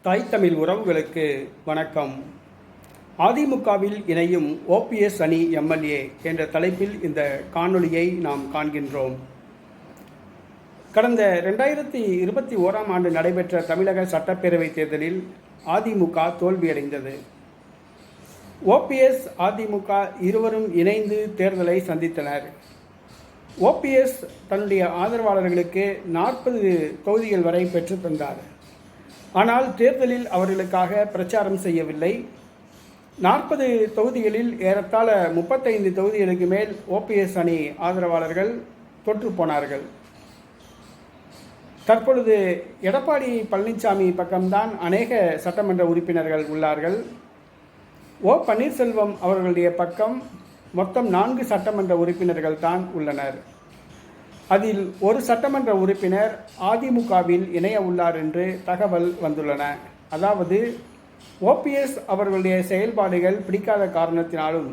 தாய் தமிழ் உறவுகளுக்கு வணக்கம். அதிமுகவில் இணையும் ஓபிஎஸ் அணி எம்எல்ஏ என்ற தலைப்பில் இந்த காணொளியை நாம் காண்கின்றோம். கடந்த 2021ஆம் ஆண்டு நடைபெற்ற தமிழக சட்டப்பேரவைத் தேர்தலில் அதிமுக தோல்வியடைந்தது. ஓபிஎஸ் அதிமுக இருவரும் இணைந்து தேர்தலை சந்தித்தனர். ஓபிஎஸ் தன்னுடைய ஆதரவாளர்களுக்கு 40 தொகுதிகள் வரை பெற்றுத் தந்தார். ஆனால் தேர்தலில் அவர்களுக்காக பிரச்சாரம் செய்யவில்லை. 40 தொகுதிகளில் ஏறத்தாழ 35 தொகுதிகளுக்கு மேல் ஓபிஎஸ் அணி ஆதரவாளர்கள் தொற்று போனார்கள். தற்பொழுது எடப்பாடி பழனிசாமி பக்கம்தான் அநேக சட்டமன்ற உறுப்பினர்கள் உள்ளார்கள். ஓ பன்னீர்செல்வம் அவர்களுடைய பக்கம் மொத்தம் 4 சட்டமன்ற உறுப்பினர்கள் தான் உள்ளனர். அதில் ஒரு சட்டமன்ற உறுப்பினர் அதிமுகவில் இணைய உள்ளார் என்று தகவல் வந்துள்ளன. அதாவது ஓபிஎஸ் அவர்களுடைய செயல்பாடுகள் பிடிக்காத காரணத்தினாலும்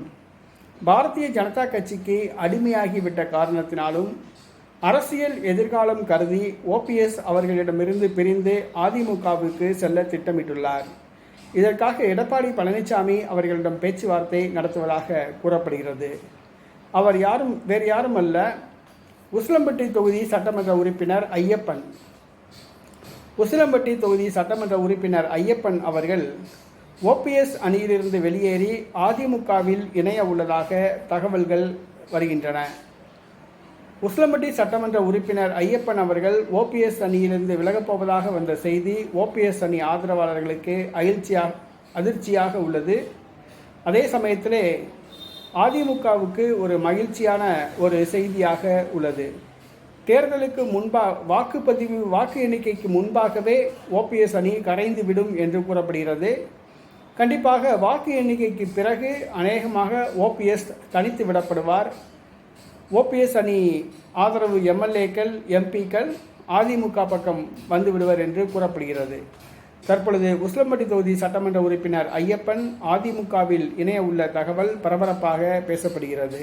பாரதிய ஜனதா கட்சிக்கு அடிமையாகிவிட்ட காரணத்தினாலும் அரசியல் எதிர்காலம் கருதி ஓபிஎஸ் அவர்களிடமிருந்து பிரிந்து அதிமுகவுக்கு செல்ல திட்டமிட்டுள்ளார். இதற்காக எடப்பாடி பழனிசாமி அவர்களிடம் பேச்சுவார்த்தை நடத்துவதாக கூறப்படுகிறது. அவர் வேறு யாரும் அல்ல, உசிலம்பட்டி தொகுதி சட்டமன்ற உறுப்பினர் ஐயப்பன். உசிலம்பட்டி தொகுதி சட்டமன்ற உறுப்பினர் ஐயப்பன் அவர்கள் ஓபிஎஸ் அணியிலிருந்து வெளியேறி அதிமுகவில் இணைய உள்ளதாக தகவல்கள் வருகின்றன. உசிலம்பட்டி சட்டமன்ற உறுப்பினர் ஐயப்பன் அவர்கள் ஓபிஎஸ் அணியிலிருந்து விலகப்போவதாக வந்த செய்தி ஓபிஎஸ் அணி ஆதரவாளர்களுக்கு அதிர்ச்சியாக உள்ளது. அதே சமயத்திலே அதிமுகவுக்கு ஒரு மகிழ்ச்சியான ஒரு செய்தியாக உள்ளது. தேர்தலுக்கு வாக்கு எண்ணிக்கைக்கு முன்பாகவே ஓபிஎஸ் அணி கரைந்துவிடும் என்று கூறப்படுகிறது. கண்டிப்பாக வாக்கு எண்ணிக்கைக்கு பிறகு அநேகமாக ஓபிஎஸ் தனித்து விடப்படுவார். ஓபிஎஸ் அணி ஆதரவு எம்எல்ஏக்கள் எம்பிக்கள் அதிமுக பக்கம் வந்து விடுவர் என்று கூறப்படுகிறது. தற்பொழுது உசிலம்பட்டி தொகுதி சட்டமன்ற உறுப்பினர் ஐயப்பன் அதிமுகவில் இணைய உள்ள தகவல் பரபரப்பாக பேசப்படுகிறது.